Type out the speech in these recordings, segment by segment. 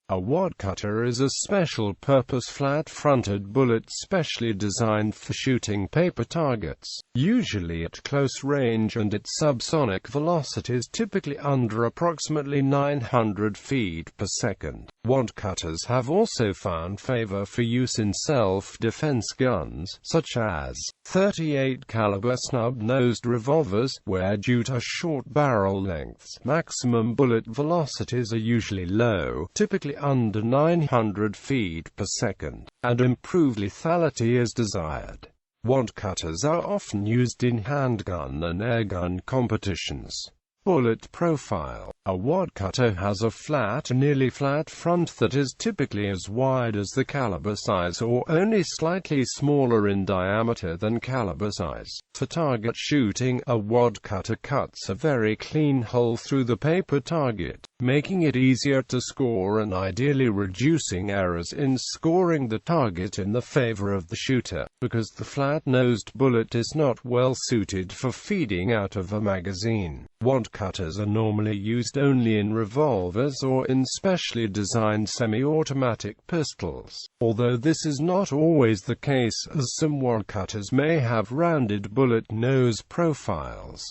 A wadcutter is a special-purpose flat-fronted bullet specially designed for shooting paper targets, usually at close range and at subsonic velocities typically under approximately 900 feet per second. Wadcutters have also found favor for use in self-defense guns, such as .38 caliber snub-nosed revolvers, where due to short barrel lengths, maximum bullet velocities are usually low, typically under 900 feet per second, and improved lethality is desired. Wadcutters are often used in handgun and airgun competitions. Bullet profile. A wadcutter has a flat, nearly flat front that is typically as wide as the caliber size or only slightly smaller in diameter than caliber size. For target shooting, a wadcutter cuts a very clean hole through the paper target, making it easier to score and ideally reducing errors in scoring the target in the favor of the shooter, because the flat-nosed bullet is not well suited for feeding out of a magazine. Wadcutters are normally used only in revolvers or in specially designed semi-automatic pistols, although this is not always the case, as some wadcutters may have rounded bullet nose profiles.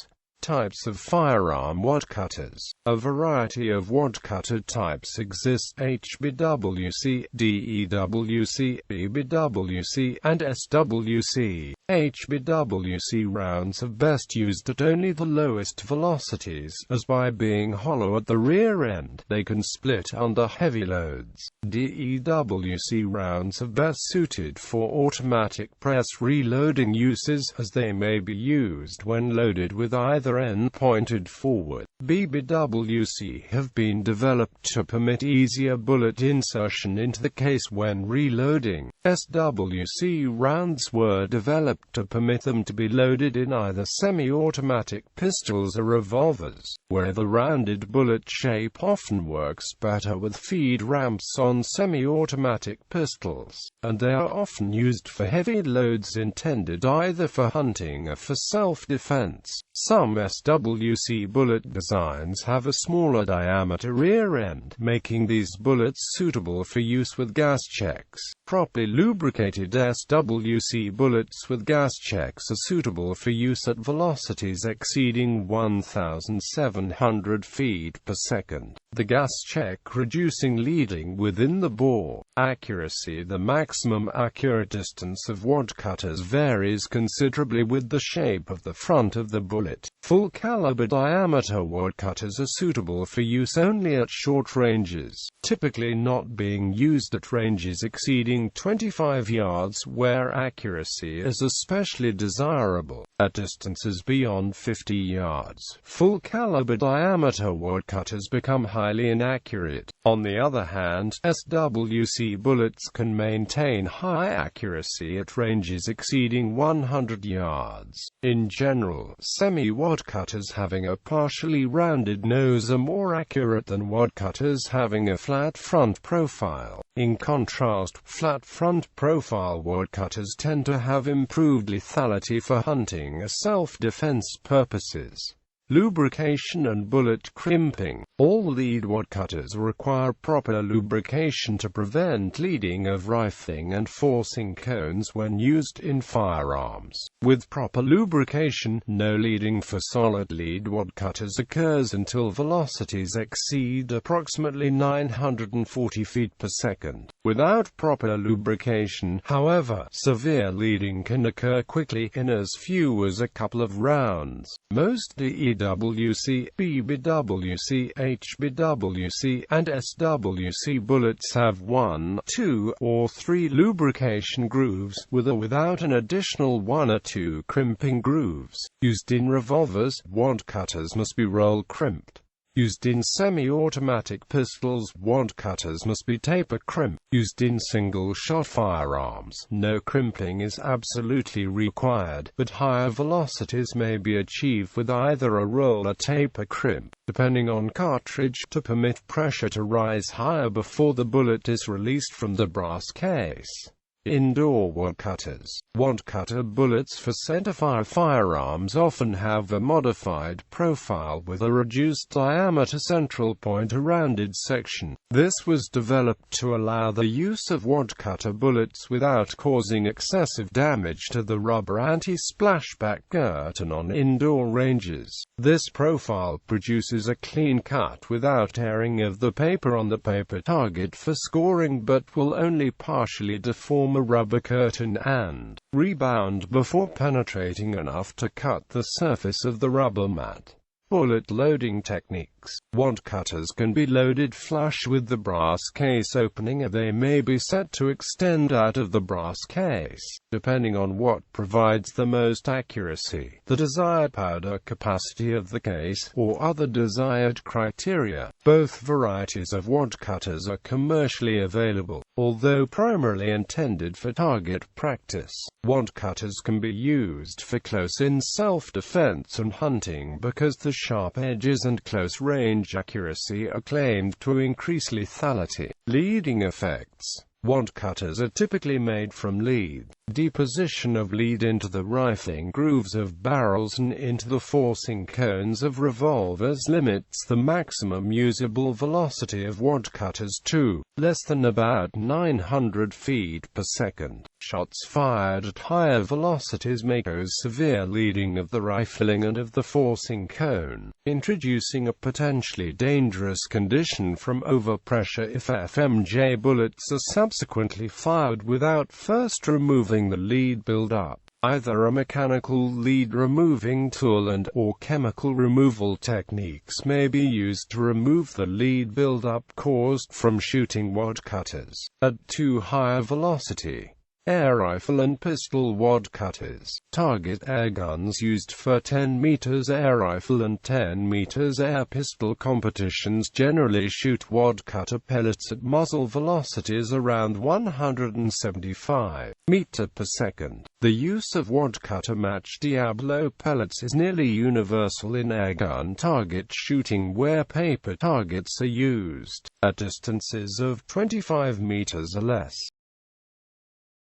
Types of firearm wadcutters. A variety of wadcutter types exist: HBWC, DEWC, BBWC, and SWC. HBWC rounds are best used at only the lowest velocities, as by being hollow at the rear end, they can split under heavy loads. DEWC rounds are best suited for automatic press reloading uses, as they may be used when loaded with either end pointed forward. BBWC have been developed to permit easier bullet insertion into the case when reloading. SWC rounds were developed to permit them to be loaded in either semi-automatic pistols or revolvers, where the rounded bullet shape often works better with feed ramps on semi-automatic pistols, and they are often used for heavy loads intended either for hunting or for self-defense. Some SWC bullet designs have a smaller diameter rear end, making these bullets suitable for use with gas checks. Properly lubricated SWC bullets with gas checks are suitable for use at velocities exceeding 1,700 feet per second. The gas check reducing leading within the bore. Accuracy. The maximum accurate distance of wadcutters varies considerably with the shape of the front of the bullet. Full caliber diameter wadcutters are suitable for use only at short ranges, typically not being used at ranges exceeding 25 yards, where accuracy is especially desirable. At distances beyond 50 yards, full caliber diameter wadcutters become highly inaccurate. On the other hand, SWC bullets can maintain high accuracy at ranges exceeding 100 yards. In general, semi-wadcutters having a partially rounded nose are more accurate than wadcutters having a flat front profile. In contrast, flat front profile wadcutters tend to have improved lethality for hunting or self-defense purposes. Lubrication and bullet crimping. All lead wadcutters require proper lubrication to prevent leading of rifling and forcing cones when used in firearms. With proper lubrication, no leading for solid lead wadcutters occurs until velocities exceed approximately 940 feet per second. Without proper lubrication, however, severe leading can occur quickly in as few as a couple of rounds. Most DEWC, BBWC, HBWC, and SWC bullets have 1, 2, or 3 lubrication grooves, with or without an additional 1 or 2 crimping grooves. Used in revolvers, wadcutters must be roll crimped. Used in semi-automatic pistols, wadcutters must be taper crimped. Used in single-shot firearms, no crimping is absolutely required, but higher velocities may be achieved with either a roll or taper crimp, depending on cartridge, to permit pressure to rise higher before the bullet is released from the brass case. Indoor wadcutters. Wadcutter bullets for centerfire firearms often have a modified profile with a reduced diameter central point, a rounded section, This was developed to allow the use of Wadcutter bullets without causing excessive damage to the rubber anti-splashback curtain on indoor ranges. This profile produces a clean cut without tearing of the paper on the paper target for scoring, but will only partially deform a rubber curtain and rebound before penetrating enough to cut the surface of the rubber mat. Bullet loading techniques. Wadcutters can be loaded flush with the brass case opening, or they may be set to extend out of the brass case, depending on what provides the most accuracy, the desired powder capacity of the case, or other desired criteria. Both varieties of Wadcutters are commercially available, although primarily intended for target practice. Wadcutters can be used for close-in self-defense and hunting because the sharp edges and close-range accuracy are claimed to increase lethality. Leading effects. Wadcutters are typically made from lead. Deposition of lead into the rifling grooves of barrels and into the forcing cones of revolvers limits the maximum usable velocity of Wadcutters to less than about 900 feet per second. Shots fired at higher velocities may cause severe leading of the rifling and of the forcing cone, introducing a potentially dangerous condition from overpressure if FMJ bullets are subsequently fired without first removing the lead buildup. Either a mechanical lead removing tool and/or chemical removal techniques may be used to remove the lead buildup caused from shooting Wadcutters at too high a velocity. Air rifle and pistol Wadcutters. Target airguns used for 10 meters air rifle and 10 meters air pistol competitions generally shoot Wadcutter pellets at muzzle velocities around 175 meters per second. The use of Wadcutter match Diablo pellets is nearly universal in airgun target shooting, where paper targets are used at distances of 25 meters or less.